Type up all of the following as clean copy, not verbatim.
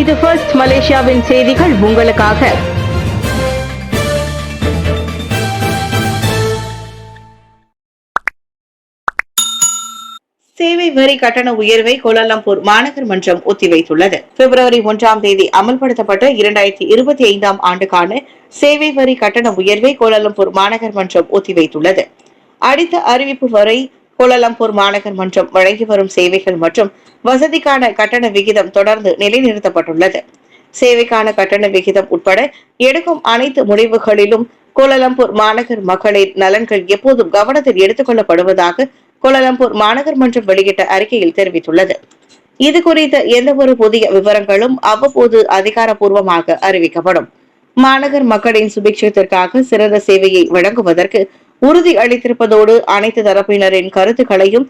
இது ஃபர்ஸ்ட் மலேசியாவின் செய்திகள் உங்களுக்காக. சேவை வரி கட்டண உயர்வை கோலாலம்பூர் மாநகர் மன்றம் ஒத்திவைத்துள்ளது. பிப்ரவரி 1ஆம் தேதி அமல்படுத்தப்பட்ட 2025ஆம் ஆண்டுக்கான சேவை வரி கட்டண உயர்வை கோலாலம்பூர் மாநகர் மன்றம் ஒத்திவைத்துள்ளது. அடுத்த அறிவிப்பு வரை கோலாலம்பூர் மாநகர் மன்றம் வழங்கி வரும் சேவைகள் மற்றும் வசதிக்கான கட்டண விகிதம் தொடர்ந்து நிலைநிறுத்தப்பட்டுள்ளது. சேவைக்கான கட்டண விகிதம் உட்பட எடுக்கும் அனைத்து முடிவுகளிலும் கோலாலம்பூர் மாநகர் மக்களின் நலன்கள் எப்போதும் கவனத்தில் எடுத்துக் கொள்ளப்படுவதாக கோலாலம்பூர் மாநகர் மன்றம் வெளியிட்ட அறிக்கையில் தெரிவித்துள்ளது. இதுகுறித்த எந்தவொரு புதிய விவரங்களும் அவ்வப்போது அதிகாரப்பூர்வமாக அறிவிக்கப்படும். மாநகர் மக்களின் சுபிட்சத்திற்காக சிறந்த சேவையை வழங்குவதற்கு உறுதி அளித்திருப்பதோடு அனைத்து தரப்பினரின் கருத்துக்களையும்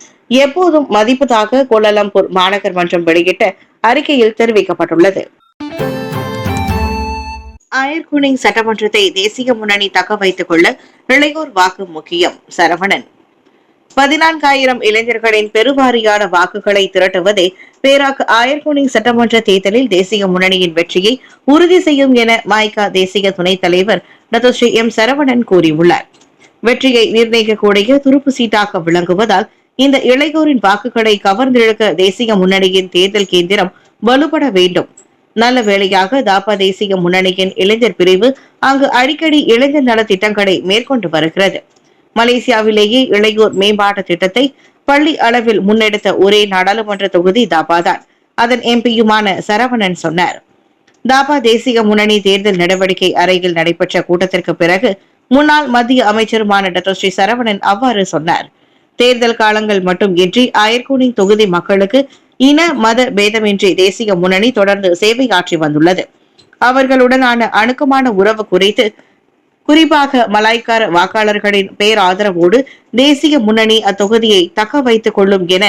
எப்போதும் மதிப்பதாக கோலாலம்பூர் மாநகர் மன்றம் வெளியிட்ட அறிக்கையில் தெரிவிக்கப்பட்டுள்ளது. அயர்குனிங் சட்டமன்றத்தை தேசிய முன்னணி தக்க வைத்துக் கொள்ள இளையோர் வாக்கு முக்கியம். சரவணன். 14,000 இளைஞர்களின் பெருவாரியான வாக்குகளை திரட்டுவதே பேராக் அயர்குனிங் சட்டமன்ற தேர்தலில் தேசிய முன்னணியின் வெற்றியை உறுதி செய்யும் என மைகா தேசிய துணைத் தலைவர் டாக்டர் ஸ்ரீ எம் சரவணன் கூறியுள்ளார். வெற்றியை நிர்ணயிக்கக்கூடிய துருப்பு சீட்டாக விளங்குவதால் இந்த இளையோரின் வாக்குகளை கவர்ந்திழுக்க தேசிய முன்னணியின் தேர்தல் கேந்திரம் வலுப்பட வேண்டும். நல்ல வேளையாக தாப்பா தேசிய முன்னணியின் இளைஞர் பிரிவு அங்கு அடிக்கடி இளைஞர் நல திட்டங்களை மேற்கொண்டு வருகிறது. மலேசியாவிலேயே இளையோர் மேம்பாட்டு திட்டத்தை பள்ளி அளவில் முன்னெடுத்த ஒரே நாடாளுமன்ற தொகுதி தாப்பா தான். அதன் எம்பியுமான சரவணன் சொன்னார். தாப்பா தேசிய முன்னணி தேர்தல் நடவடிக்கை அறையில் நடைபெற்ற கூட்டத்திற்கு பிறகு முன்னாள் மத்திய அமைச்சருமான டாக்டர் ஸ்ரீ சரவணன் அவ்வாறு சொன்னார். தேர்தல் காலங்கள் மட்டும் இன்றி அயர்குனிங் தொகுதி மக்களுக்கு இன மத பேதமின்றி தேசிய முன்னணி தொடர்ந்து சேவையாற்றி வந்துள்ளது. அவர்களுடனான அணுக்கமான உறவு குறித்து குறிப்பாக மலாய்க்கார வாக்காளர்களின் பேராதரவோடு தேசிய முன்னணி அத்தொகுதியை தக்க வைத்துக் கொள்ளும் என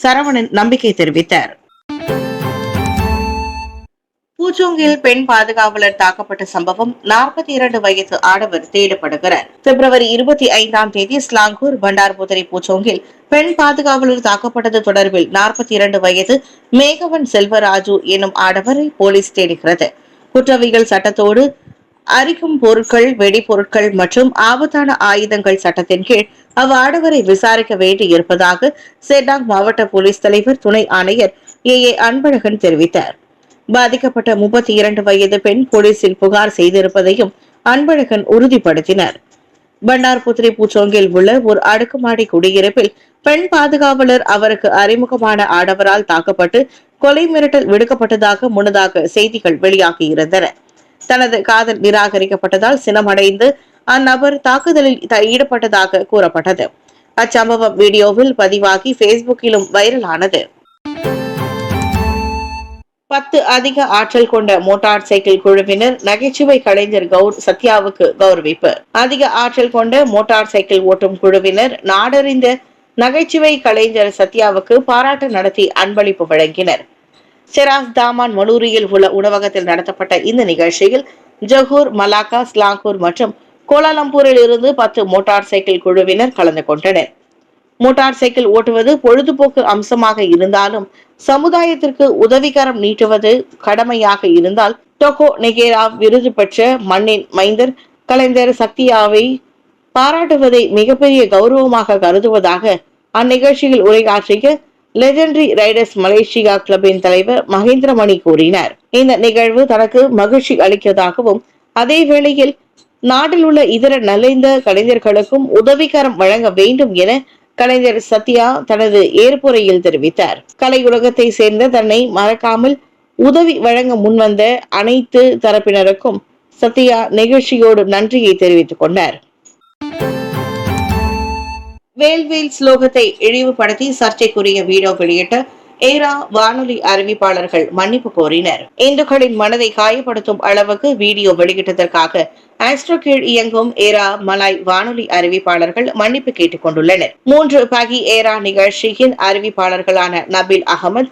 சரவணன் நம்பிக்கை தெரிவித்தார். பூச்சோங்கில் பெண் பாதுகாவலர் தாக்கப்பட்ட சம்பவம் 42 வயது ஆடவர் தேடப்படுகிறார். பிப்ரவரி 25ஆம் தேதி ஸ்லாங்கூர் பண்டார்புதரி பூச்சோங்கில் பெண் பாதுகாவலர் தாக்கப்பட்டது தொடர்பில் 42 வயது மேகவன் செல்வராஜு எனும் ஆடவரை போலீஸ் தேடுகிறது. குற்றவியல் சட்டத்தோடு அரிக்கும் பொருட்கள், வெடிபொருட்கள் மற்றும் ஆபத்தான ஆயுதங்கள் சட்டத்தின் கீழ் அவ்வாடவரை விசாரிக்க வேண்டி இருப்பதாக செட்டாங் மாவட்ட போலீஸ் தலைவர் துணை ஆணையர் ஏ அன்பழகன் தெரிவித்தார். பாதிக்கப்பட்ட 32 வயது பெண் போலீசில் புகார் செய்திருப்பதையும் அன்பழகன் உறுதிப்படுத்தினார். பண்டார்புத்ரி பூச்சோங்கில் உள்ள ஒரு அடுக்குமாடி குடியிருப்பில் பெண் பாதுகாவலர் அவருக்கு அறிமுகமான ஆடவரால் தாக்கப்பட்டு கொலை மிரட்டல் விடுக்கப்பட்டதாக முன்னதாக செய்திகள் வெளியாகியிருந்தன. தனது காதல் நிராகரிக்கப்பட்டதால் சினமடைந்து அந்நபர் தாக்குதலில் ஈடுபட்டதாக கூறப்பட்டது. அச்சம்பவம் வீடியோவில் பதிவாகி பேஸ்புக்கிலும் வைரலானது. 10 அதிக ஆற்றல் கொண்ட மோட்டார் சைக்கிள் குழுவினர் நகைச்சுவை கலைஞர் கவுர் சத்யாவுக்கு கௌரவிப்பு. அதிக ஆற்றல் கொண்ட மோட்டார் சைக்கிள் ஓட்டும் குழுவினர் நாடறிந்த நகைச்சுவை கலைஞர் சத்யாவுக்கு பாராட்டு நடத்தி அன்பளிப்பு வழங்கினர். செராஸ் தாமான் மலூரியில் உள்ள உணவகத்தில் நடத்தப்பட்ட இந்த நிகழ்ச்சியில் ஜொஹூர், மலாக்கா, ஸ்லாங்கூர் மற்றும் கோலாலம்பூரில் இருந்து 10 மோட்டார் சைக்கிள் குழுவினர் கலந்து கொண்டனர். மோட்டார் சைக்கிள் ஓட்டுவது பொழுதுபோக்கு அம்சமாக இருந்தாலும் சமுதாயத்திற்கு உதவிகரம் நீட்டுவது கடமையாக இருந்தால் டொகோ நெகேரா விருது பெற்ற மண்ணின் மைந்தர் கலைஞர் சத்யாவை பாராட்டுவதை மிகப்பெரிய கௌரவமாக கருதுவதாக அந்நிகழ்ச்சியில் உரையாற்றிய லெஜெண்டரி ரைடர்ஸ் மலேசியா கிளப்பின் தலைவர் மகேந்திரமணி கூறினார். இந்த நிகழ்வு தனக்கு மகிழ்ச்சி அளிப்பதாகவும் அதே வேளையில் நாட்டில் உள்ள இதர நலிந்த கலைஞர்களுக்கும் உதவிகரம் வழங்க வேண்டும் என கலைஞர் சத்யா தனது ஏற்புரையில் தெரிவித்தார். கலையுலகத்தை சேர்ந்த தன்னை மறக்காமல் உதவி வழங்க முன்வந்த அனைத்து தரப்பினருக்கும் சத்யா நிகழ்ச்சியோடு நன்றியை தெரிவித்துக் கொண்டார். வேல்வேல் ஸ்லோகத்தை இழிவுபடுத்தி சர்ச்சைக்குரிய வீடியோ வெளியிட்ட ஏரா வானொலி அறிவிப்பாளர்கள் மன்னிப்பு கோரினர். இந்துக்களின் மனதை காயப்படுத்தும் அளவுக்கு வீடியோ வெளியிட்டதற்காக ஆஸ்ட்ரோ கீழ் இயங்கும் ஏரா மலாய் வானொலி அறிவிப்பாளர்கள் மன்னிப்பு கேட்டுக் கொண்டுள்ளனர். 3 பகி ஏரா நிகழ்ச்சியின் அறிவிப்பாளர்களான நபீல் அகமது,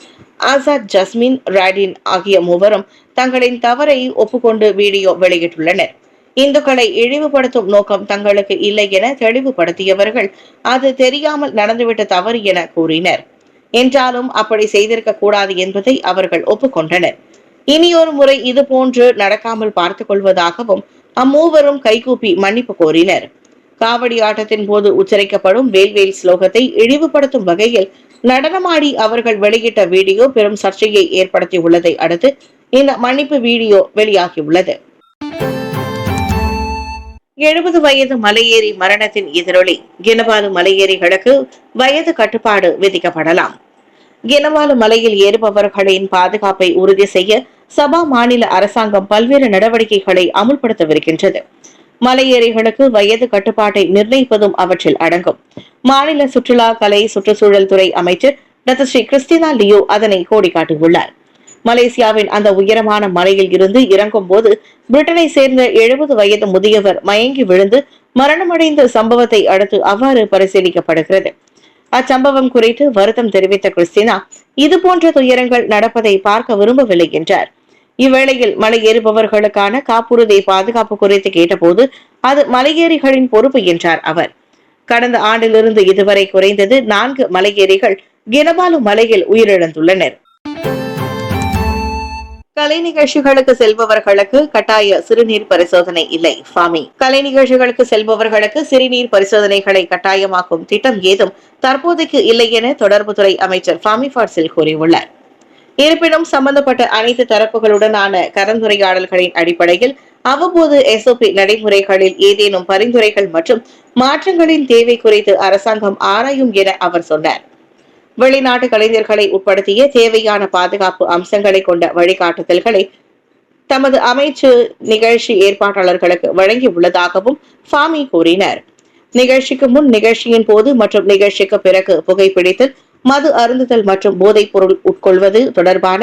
ஆசாத் ஜஸ்மின், ராடின் ஆகிய மூவரும் தங்களின் தவறை ஒப்புக்கொண்டு வீடியோ வெளியிட்டுள்ளனர். இந்துக்களை இழிவுபடுத்தும் நோக்கம் தங்களுக்கு இல்லை என தெளிவுபடுத்தியவர்கள் அது தெரியாமல் நடந்துவிட்ட தவறு என கூறினர். என்றாலும் அப்படி செய்திருக்க கூடாது என்பதை அவர்கள் ஒப்புக்கொண்டனர். இனியொரு முறை இது போன்று நடக்காமல் பார்த்துக் கொள்வதாகவும் அம்மூவரும் கைகூப்பி மன்னிப்பு கோரினர். காவடி ஆட்டத்தின் போது உச்சரிக்கப்படும் வேல்வேல் ஸ்லோகத்தை இழிவுபடுத்தும் வகையில் நடனமாடி அவர்கள் வெளியிட்ட வீடியோ பெரும் சர்ச்சையை ஏற்படுத்தியுள்ளதை அடுத்து இந்த மன்னிப்பு வீடியோ வெளியாகியுள்ளது. 70 வயது மலையேறி மரணத்தின் எதிரொலி. கினவாலு மலையேறிகளுக்கு வயது கட்டுப்பாடு விதிக்கப்படலாம். கினவாலு மலையில் ஏறுபவர்களின் பாதுகாப்பை உறுதி செய்ய சபா மாநில அரசாங்கம் பல்வேறு நடவடிக்கைகளை அமுல்படுத்தவிருக்கின்றது. மலையேறிகளுக்கு வயது கட்டுப்பாட்டை நிர்ணயிப்பதும் அவற்றில் அடங்கும். மாநில சுற்றுலா, கலை, சுற்றுச்சூழல் துறை அமைச்சர் டாக்டர் ஸ்ரீ கிறிஸ்டினா லியோ அதனை கோடிக்காட்டியுள்ளார். மலேசியாவின் அந்த உயரமான மலையில் இருந்து இறங்கும் போது பிரிட்டனை சேர்ந்த 70 வயது முதியவர் மயங்கி விழுந்து மரணமடைந்த சம்பவத்தை அடுத்து அவ்வாறு பரிசீலிக்கப்படுகிறது. அச்சம்பவம் குறித்து வருத்தம் தெரிவித்த கிறிஸ்டினா, இதுபோன்ற துயரங்கள் நடப்பதை பார்க்க விரும்பவில்லை என்றார். இவ்வேளையில் மலையேறுபவர்களுக்கான காப்புறுதி பாதுகாப்பு குறித்து கேட்டபோது அது மலையேறிகளின் பொறுப்பு என்றார் அவர். கடந்த ஆண்டிலிருந்து இதுவரை குறைந்தது 4 மலையேறிகள் கினவாலு மலையில் உயிரிழந்துள்ளனர். கலை நிகழ்ச்சிகளுக்கு செல்பவர்களுக்கு கட்டாய சிறுநீர் பரிசோதனை இல்லை. ஃபாமி கலை நிகழ்ச்சிகளுக்கு செல்பவர்களுக்கு சிறுநீர் பரிசோதனைகளை கட்டாயமாக்கும் திட்டம் ஏதும் தற்போதைக்கு இல்லை என தொடர்புத்துறை அமைச்சர் ஃபாமி ஃபாட்சில் கூறியுள்ளார். இருப்பினும் சம்பந்தப்பட்ட அனைத்து தரப்புகளுடனான கலந்துரையாடல்களின் அடிப்படையில் அவ்வப்போது SOP நடைமுறைகளில் ஏதேனும் பரிந்துரைகள் மற்றும் மாற்றங்களின் தேவை குறித்து அரசாங்கம் ஆராயும் என அவர் சொன்னார். வெளிநாட்டு கலைஞர்களை உட்படுத்திய தேவையான பாதுகாப்பு அம்சங்களை கொண்ட வழிகாட்டுதல்களை தமது அமைச்சு நிகழ்ச்சி ஏற்பாட்டாளர்களுக்கு வழங்கியுள்ளதாகவும் ஃபாமி கூறினார். நிகழ்ச்சிக்கு முன், நிகழ்ச்சியின் போது மற்றும் நிகழ்ச்சிக்கு பிறகு புகைப்பிடித்தல், மது அருந்துதல் மற்றும் போதைப் பொருள் உட்கொள்வது தொடர்பான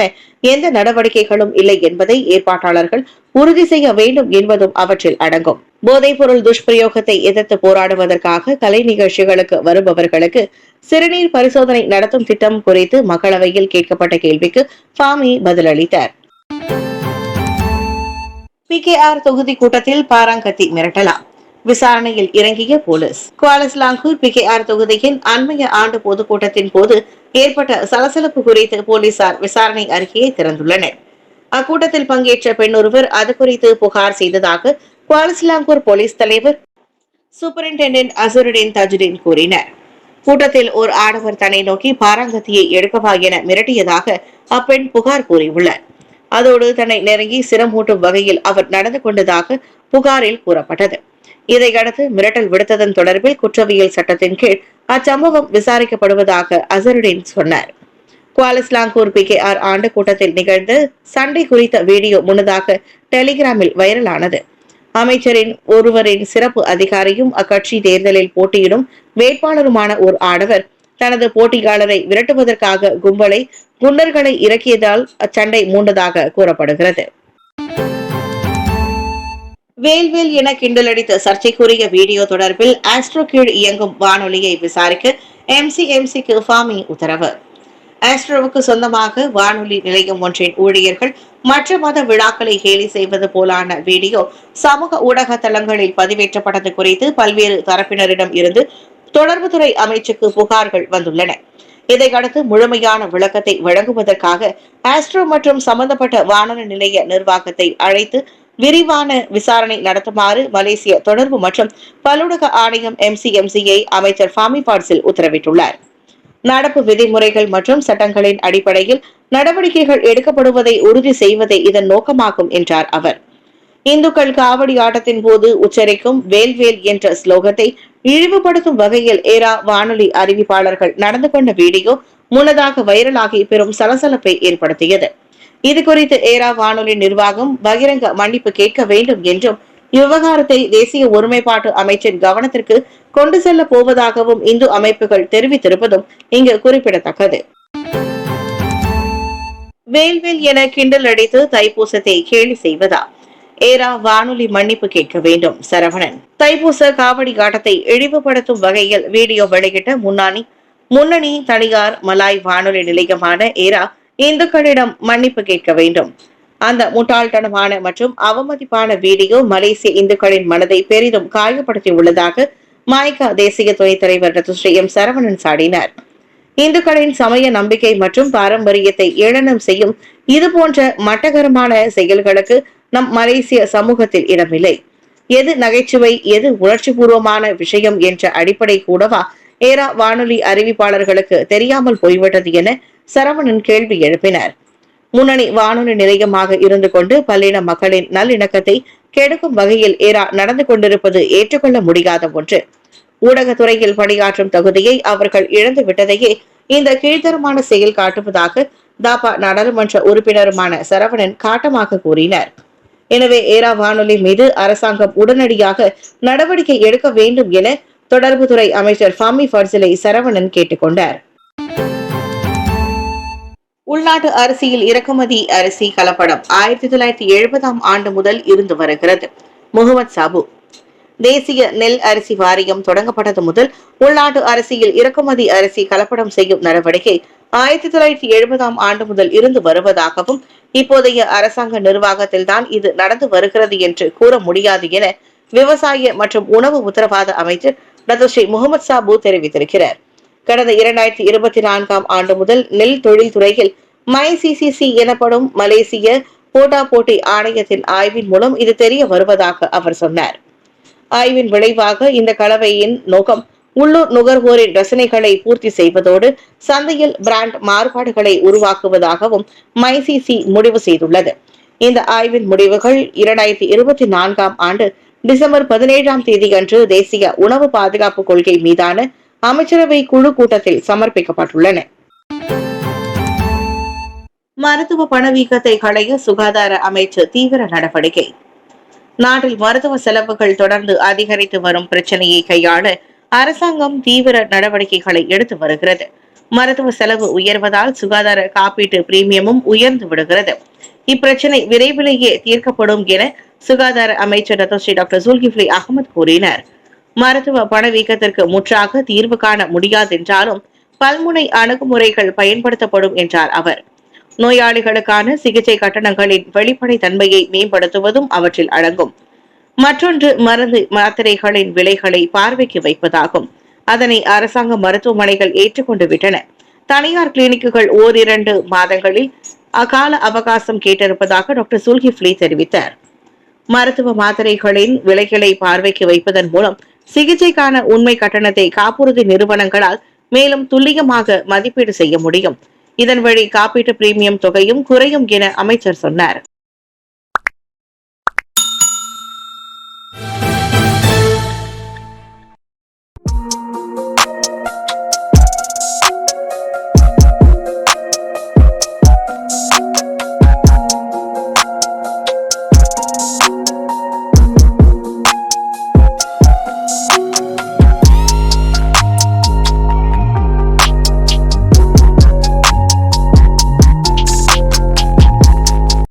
எந்த நடவடிக்கைகளும் இல்லை என்பதை ஏற்பாட்டாளர்கள் உறுதி செய்ய வேண்டும் என்பதும் அவற்றில் அடங்கும். போதைப் பொருள் துஷ்பிரயோகத்தை எதிர்த்து போராடுவதற்காக கலை நிகழ்ச்சிகளுக்கு வருபவர்களுக்கு சிறுநீர் பரிசோதனை நடத்தும் திட்டம் குறித்து மக்களவையில் கேட்கப்பட்ட கேள்விக்கு ஃபாமி பதிலளித்தார். PKR தொகுதி கூட்டத்தில் பாராங்கத்தி மிரட்டலாம். விசாரணையில் இறங்கிய போலீஸ். குவாலஸ்லாங்கூர் PKR தொகுதியின் அண்மைய ஆண்டு பொதுக்கூட்டத்தின் போது ஏற்பட்ட சலசலப்பு குறித்து போலீசார் விசாரணை அறிக்கையை திறந்துள்ளனர். அக்கூட்டத்தில் பங்கேற்ற பெண் ஒருவர் அது குறித்து புகார் செய்ததாக குவாலஸ்லாங்கூர் போலீஸ் தலைவர் சூப்பரிண்டென்டென்ட் அசருடின் தஜுடின் கூறினார். கூட்டத்தில் ஒரு ஆடவர் தன்னை நோக்கி பாராங்கத்தியை எடுக்கவா என மிரட்டியதாக அப்பெண் புகார் கூறியுள்ளார். அதோடு தன்னை நெருங்கி சிரமூட்டும் வகையில் அவர் நடந்து கொண்டதாக புகாரில் கூறப்பட்டது. இதையடுத்து மிரட்டல் விடுத்ததன் தொடர்பில் குற்றவியல் சட்டத்தின் கீழ் அச்சம்பவம் விசாரிக்கப்படுவதாக அசருடின் சொன்னார். குவாலஸ்லாங்கூர் PKR ஆண்டு கூட்டத்தில் நிகழ்ந்த சண்டை குறித்த வீடியோ முன்னதாக டெலிகிராமில் வைரலானது. அமைச்சரின் ஒருவரின் சிறப்பு அதிகாரியும் அக்கட்சி தேர்தலில் போட்டியிடும் வேட்பாளருமான ஒரு ஆடவர் தனது போட்டியாளரை விரட்டுவதற்காக குண்டர்களை இறக்கியதால் அச்சண்டை மூண்டதாக கூறப்படுகிறது. வேல்வேல் என கிண்டலடித்த சர்ச்சைக்குரிய வீடியோ தொடர்பில் ஆஸ்ட்ரோ கீழ் இயங்கும் வானொலியை விசாரிக்க MCMCக்கு ஃபாமி உத்தரவு. ஆஸ்ட்ரோவுக்கு சொந்தமாக வானொலி நிலையம் ஒன்றின் ஊழியர்கள் மற்ற மத விழாக்களை கேலி செய்வது போலான வீடியோ சமூக ஊடக தளங்களில் பதிவேற்றப்பட்டது குறித்து பல்வேறு தரப்பினரிடம் இருந்து தொடர்புத்துறை அமைச்சுக்கு புகார்கள் வந்துள்ளன. இதையடுத்து முழுமையான விளக்கத்தை வழங்குவதற்காக ஆஸ்ட்ரோ மற்றும் சம்பந்தப்பட்ட வானொலி நிலைய நிர்வாகத்தை அழைத்து விரிவான விசாரணை நடத்துமாறு மலேசிய தொடர்பு மற்றும் பல்லூடக ஆணையம் MCMCயை அமைச்சர் ஃபாமி ஃபாட்சில் உத்தரவிட்டுள்ளார். நடப்பு விதிமுறைகள் மற்றும் சட்டங்களின் அடிப்படையில் நடவடிக்கைகள் எடுக்கப்படுவதை உறுதி செய்வதே இதன் நோக்கமாகும் என்றார் அவர். இந்துக்கள் காவடி ஆட்டத்தின் போது உச்சரிக்கும் வேல்வேல் என்ற ஸ்லோகத்தை இழிவுபடுத்தும் வகையில் ஏரா வானொலி அறிவிப்பாளர்கள் நடந்து கொண்ட வீடியோ முன்னதாக வைரலாகி பெரும் சலசலப்பை ஏற்படுத்தியது. இதுகுறித்து ஏரா வானொலி நிர்வாகம் பகிரங்க மன்னிப்பு கேட்க வேண்டும் என்றும் இவ்விவகாரத்தை தேசிய ஒருமைப்பாட்டு அமைச்சின் கவனத்திற்கு கொண்டு செல்ல போவதாகவும் இந்து அமைப்புகள் தெரிவித்திருப்பதும் இங்கு குறிப்பிடத்தக்கது. வேல்வேல் என கிண்டல் அடித்து தைப்பூசத்தை கேலி செய்வதா? ஏரா வானொலி மன்னிப்பு கேட்க வேண்டும். சரவணன். தைப்பூச காவடி ஆட்டத்தை இழிவுபடுத்தும் வகையில் வீடியோ வெளியிட்ட முன்னணி தனியார் மலாய் வானொலி நிலையமான ஏரா இந்துக்களிடம் மன்னிப்பு கேட்க வேண்டும். அந்த முட்டாள்தனமான மற்றும் அவமதிப்பான வீடியோ மலேசிய இந்துக்களின் மனதை பெரிதும் காயப்படுத்தி உள்ளதாக மாய்கா தேசிய துணைத் தலைவர் டாக்டர் ஸ்ரீ M. சரவணன் சாடினார். இந்துக்களின் சமய நம்பிக்கை மற்றும் பாரம்பரியத்தை ஏளனம் செய்யும் இதுபோன்ற மட்டகரமான செயல்களுக்கு நம் மலேசிய சமூகத்தில் இடமில்லை. எது நகைச்சுவை, எது உணர்ச்சி பூர்வமான விஷயம் என்ற அடிப்படை கூடவா ஏரா வானொலி அறிவிப்பாளர்களுக்கு தெரியாமல் போய்விட்டது என சரவணன் கேள்வி எழுப்பினார். முன்னணி வானொலி நிலையமாக இருந்து கொண்டு பல்லின மக்களின் நல்லிணக்கத்தை கெடுக்கும் வகையில் ஏரா நடந்து கொண்டிருப்பது ஏற்றுக்கொள்ள முடியாத ஒன்று. ஊடகத்துறையில் பணியாற்றும் தகுதியை அவர்கள் இழந்து விட்டதையே இந்த கீழ்த்தரமான செயல் காட்டுவதாக தாபா நாடாளுமன்ற உறுப்பினருமான சரவணன் காட்டமாக கூறினார். எனவே ஏரா வானொலி மீது அரசாங்கம் உடனடியாக நடவடிக்கை எடுக்க வேண்டும் என தொடர்புத்துறை அமைச்சர் ஃபாமி ஃபர்சிலை சரவணன் கேட்டுக்கொண்டார். உள்நாட்டு அரிசியில் இறக்குமதி அரிசி கலப்படம் 1970ஆம் ஆண்டு முதல் இருந்து வருகிறது. முகமது சாபு. தேசிய நெல் அரிசி வாரியம் தொடங்கப்பட்டது முதல் உள்நாட்டு அரிசியில் இறக்குமதி அரிசி கலப்படம் செய்யும் நடவடிக்கை 1970ஆம் ஆண்டு முதல் இருந்து வருவதாகவும் இப்போதைய அரசாங்க நிர்வாகத்தில் தான் இது நடந்து வருகிறது என்று கூற முடியாது என விவசாய மற்றும் உணவு உத்தரவாத அமைச்சர் டாக்டர் ஸ்ரீ முகமது சாபு தெரிவித்திருக்கிறார். கடந்த 2024ஆம் ஆண்டு முதல் நெல் தொழில் துறையில் MyCCC எனப்படும் மலேசிய போட்டா போட்டி ஆணையத்தின் ஆய்வின் மூலம் இது தெரிய வருவதாக அவர் சொன்னார். ஆய்வின் விளைவாக இந்த கலவையின் நோக்கம் உள்ளூர் நுகர்வோரின் ரசனைகளை பூர்த்தி செய்வதோடு சந்தையில் பிராண்ட் மாறுபாடுகளை உருவாக்குவதாகவும் MyCC முடிவு செய்துள்ளது. இந்த ஆய்வின் முடிவுகள் 2024ஆம் ஆண்டு டிசம்பர் 17ஆம் தேதி அன்று தேசிய உணவு பாதுகாப்பு கொள்கை மீதான அமைச்சரவை குழு கூட்டத்தில் சமர்ப்பிக்கப்பட்டுள்ளன. மருத்துவ பணவீக்கத்தை களைய சுகாதார அமைச்சு தீவிர நடவடிக்கை. நாட்டில் மருத்துவ செலவுகள் தொடர்ந்து அதிகரித்து வரும் பிரச்சனையை கையாள அரசாங்கம் தீவிர நடவடிக்கைகளை எடுத்து வருகிறது. மருத்துவ செலவு உயர்வதால் சுகாதார காப்பீட்டு பிரீமியமும் உயர்ந்து விடுகிறது. இப்பிரச்சனை விரைவிலேயே தீர்க்கப்படும் என சுகாதார அமைச்சர் டாக்டர் ஜுல்கிஃப்லி அகமது கூறினார். மருத்துவ பணவீக்கத்திற்கு முற்றாக தீர்வு காண முடியாதென்றாலும் பல்முனை அணுகுமுறைகள் பயன்படுத்தப்படும் என்றார் அவர். நோயாளிகளுக்கான சிகிச்சை கட்டணங்களின் வெளிப்படை தன்மையை மேம்படுத்துவதும் அவற்றில் அடங்கும். மற்றொன்று மருந்து மாத்திரைகளின் விலைகளை பார்வைக்கு வைப்பதாகும். அதனை அரசாங்க மருத்துவமனைகள் ஏற்றுக்கொண்டு விட்டன. தனியார் கிளினிக்குகள் ஓரிரண்டு மாதங்களில் அகால அவகாசம் கேட்டிருப்பதாக டாக்டர் சுல்கிஃப்லி தெரிவித்தார். மருத்துவ மாத்திரைகளின் விலைகளை பார்வைக்கு வைப்பதன் மூலம் சிகிச்சைக்கான உண்மை கட்டணத்தை காப்புறுதி நிறுவனங்களால் மேலும் துல்லியமாக மதிப்பீடு செய்ய முடியும். இதன் வழி காப்பீட்டு பிரீமியம் தொகையும் குறையும் என அமைச்சர் சொன்னார்.